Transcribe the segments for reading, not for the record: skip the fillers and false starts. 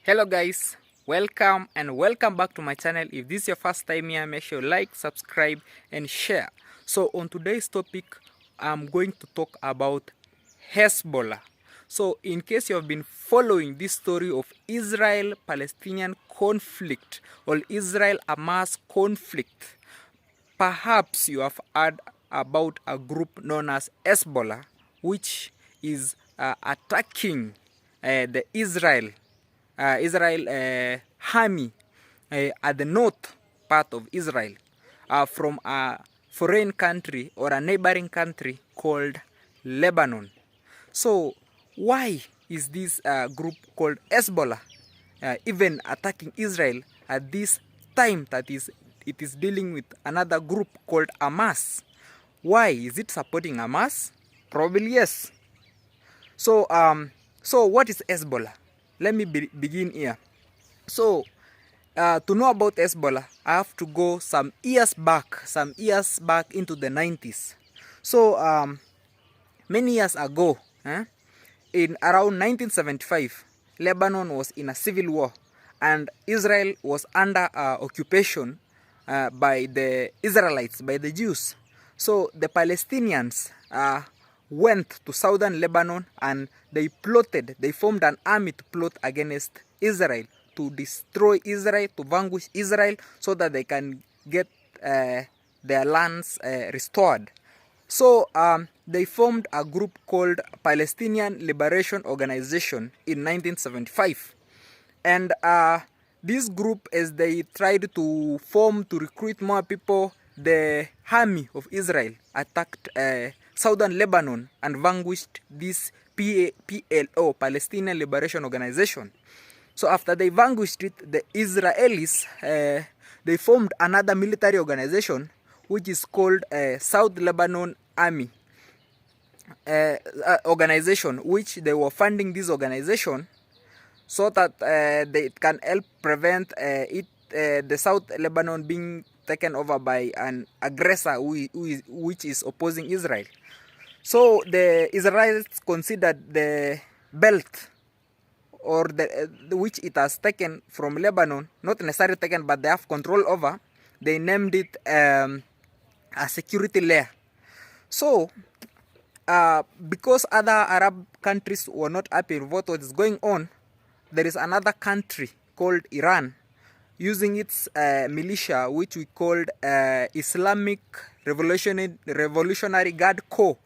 Hello guys, welcome back to my channel. If this is your first time here, make sure you like, subscribe and share. So on today's topic, I'm going to talk about Hezbollah. So in case you have been following this story of Israel-Palestinian conflict or Israel-Hamas conflict, perhaps you have heard about a group known as Hezbollah, which is attacking the Israel army at the north part of Israel from a foreign country or a neighboring country called Lebanon. So why is this group called Hezbollah even attacking Israel at this time that it is dealing with another group called Hamas? Why is it supporting Hamas? Probably yes. So what is Hezbollah? Let me begin here. So to know about Hezbollah, I have to go some years back into the 90s. So many years ago, in around 1975, Lebanon was in a civil war and Israel was under occupation by the Israelites, by the Jews. So the Palestinians went to southern Lebanon and they formed an army to plot against Israel, to destroy Israel, to vanquish Israel so that they can get their lands restored. So they formed a group called Palestinian Liberation Organization in 1975. And this group, as they tried to form to recruit more people, the army of Israel attacked southern Lebanon and vanquished this PLO, Palestinian Liberation Organization. So after they vanquished it, the Israelis, they formed another military organization which is called South Lebanon Army organization, which they were funding this organization so that they can help prevent the South Lebanon being taken over by an aggressor which is opposing Israel. So the Israelis considered the belt or which it has taken from Lebanon, not necessarily taken, but they have control over. They named it a security layer. So because other Arab countries were not happy with what was going on, there is another country called Iran using its militia, which we called Islamic Revolutionary Guard Corps.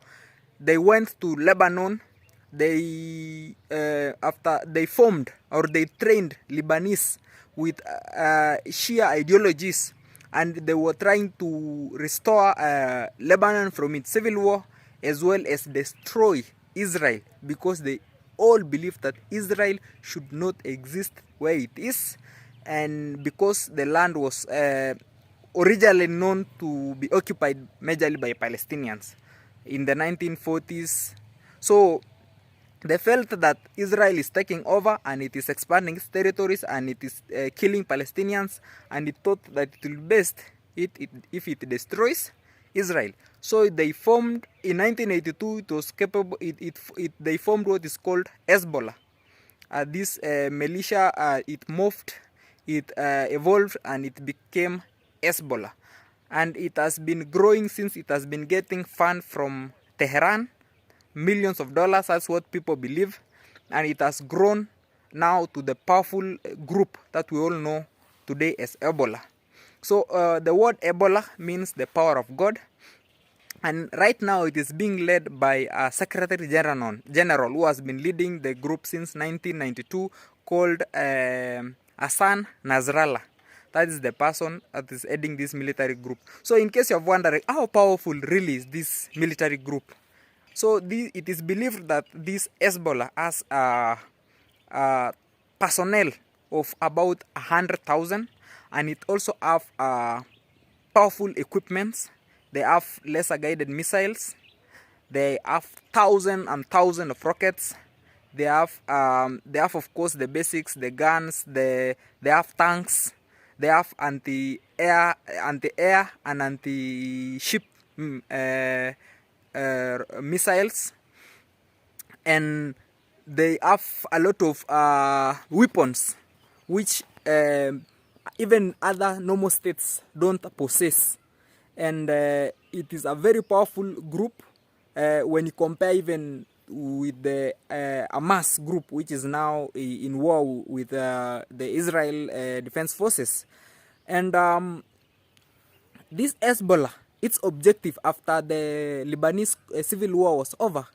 They went to Lebanon. They after they formed or they trained Lebanese with Shia ideologies, and they were trying to restore Lebanon from its civil war as well as destroy Israel, because they all believe that Israel should not exist where it is, and because the land was originally known to be occupied majorly by Palestinians in the 1940s. So they felt that Israel is taking over and it is expanding its territories and it is killing Palestinians, and it thought that it will be best if it destroys Israel. So they formed in 1982. It was capable. They formed what is called Hezbollah. This militia, it morphed, it evolved, and it became Hezbollah. And it has been growing since. It has been getting funds from Tehran, millions of dollars. That's what people believe, and it has grown now to the powerful group that we all know today as Ebola. So the word Ebola means the power of God, and right now it is being led by a Secretary General who has been leading the group since 1992, called Hassan Nasrallah. That is the person that is heading this military group. So in case you're wondering how powerful really is this military group, so it is believed that this Hezbollah has a personnel of about 100,000, and it also have powerful equipments. They have laser guided missiles. They have thousands and thousands of rockets. They have of course the basics, the guns. They have tanks. They have anti-air and anti-ship missiles, and they have a lot of weapons which even other normal states don't possess. And it is a very powerful group when you compare even with the Hamas group, which is now in war with the Israel Defense Forces. And this Hezbollah, its objective after the Lebanese civil war was over,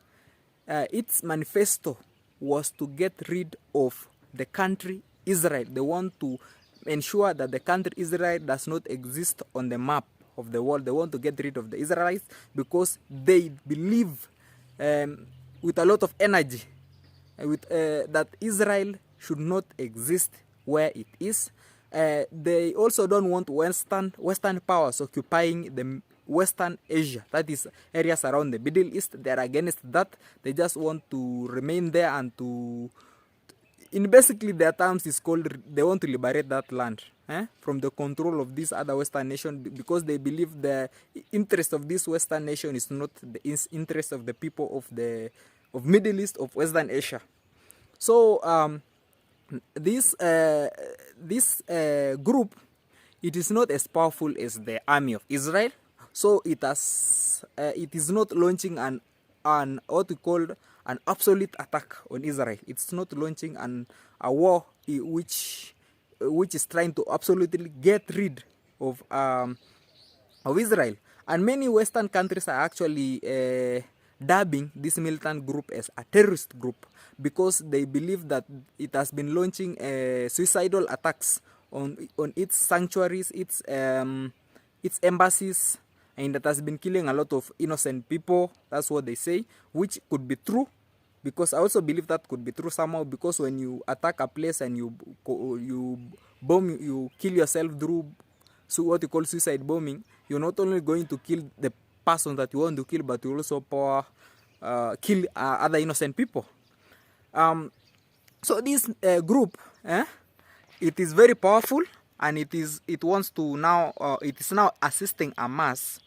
its manifesto was to get rid of the country Israel. They want to ensure that the country Israel does not exist on the map of the world. They want to get rid of the Israelites because they believe with a lot of energy that Israel should not exist where it is. They also don't want Western powers occupying the Western Asia, that is areas around the Middle East. They are against that. They just want to remain there and to, in basically their terms is called, they want to liberate that land from the control of this other Western nation, because they believe the interest of this Western nation is not the interest of the people of Middle East, of Western Asia. So this group, it is not as powerful as the army of Israel. So it is not launching an what we call an absolute attack on Israel. It's not launching a war which is trying to absolutely get rid of Israel. And many Western countries are actually dubbing this militant group as a terrorist group, because they believe that it has been launching suicidal attacks on its sanctuaries, its embassies, and that has been killing a lot of innocent people. That's what they say, which could be true, because I also believe that could be true somehow, because when you attack a place and you bomb, you kill yourself through what you call suicide bombing, you're not only going to kill the person that you want to kill, but you also kill other innocent people. So this group, it is very powerful, and it is now assisting Hamas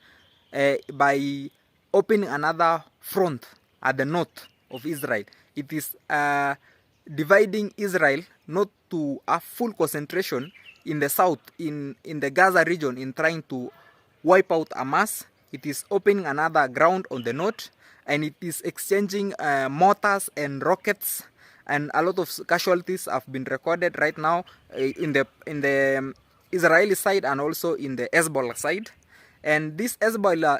by opening another front at the north of Israel. It is dividing Israel not to a full concentration in the south, in the Gaza region, in trying to wipe out Hamas. It is opening another ground on the north, and it is exchanging mortars and rockets, and a lot of casualties have been recorded right now in the Israeli side and also in the Hezbollah side. And this Hezbollah,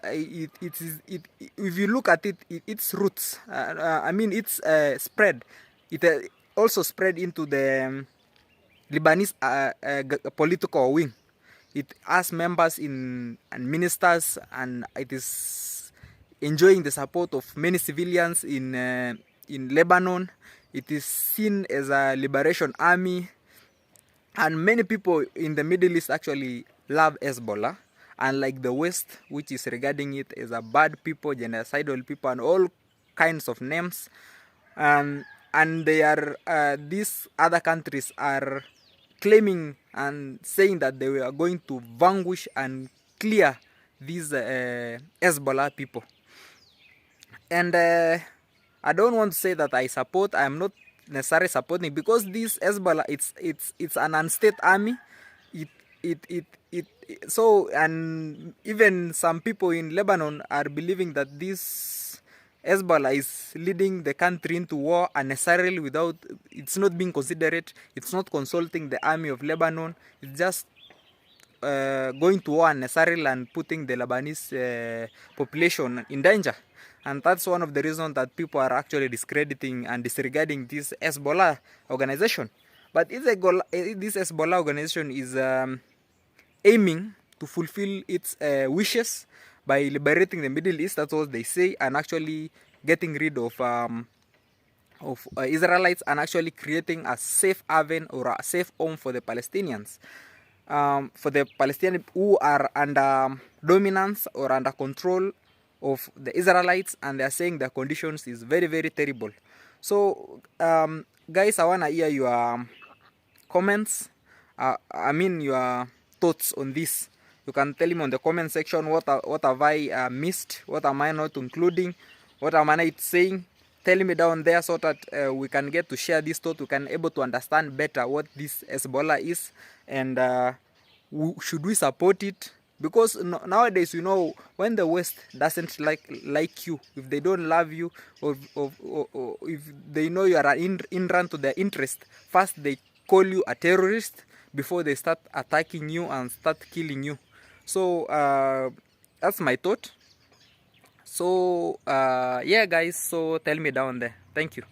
if you look at it, its roots, its spread, it also spread into the Lebanese political wing. It has members and ministers, and it is enjoying the support of many civilians in Lebanon. It is seen as a liberation army, and many people in the Middle East actually love Hezbollah, unlike the West, which is regarding it as a bad people, genocidal people, and all kinds of names. And they are these other countries are claiming and saying that they are going to vanquish and clear these Hezbollah people. And I don't want to say that I support. I am not necessarily supporting, because this Hezbollah, it's an unstate army. So, and even some people in Lebanon are believing that this Hezbollah is leading the country into war unnecessarily, without, it's not being considerate. It's not consulting the army of Lebanon. It's just going to war unnecessarily and putting the Lebanese population in danger. And that's one of the reasons that people are actually discrediting and disregarding this Hezbollah organization. But this Hezbollah organization is aiming to fulfill its wishes by liberating the Middle East. That's what they say, and actually getting rid of Israelites, and actually creating a safe haven or a safe home for the Palestinians. For the Palestinians who are under dominance or under control of the Israelites, and they are saying the conditions is very, very terrible. So guys, I want to hear your comments, your thoughts on this. You can tell me on the comment section what have I missed, what am I not including, what am I not saying. tell me down there so that we can get to share this thought, we can able to understand better what this Hezbollah is, and should we support it? Because nowadays, you know, when the West doesn't like you, if they don't love you, or if they know you are an in-run to their interest, first they call you a terrorist before they start attacking you and start killing you. So that's my thought. So yeah guys, so tell me down there. Thank you.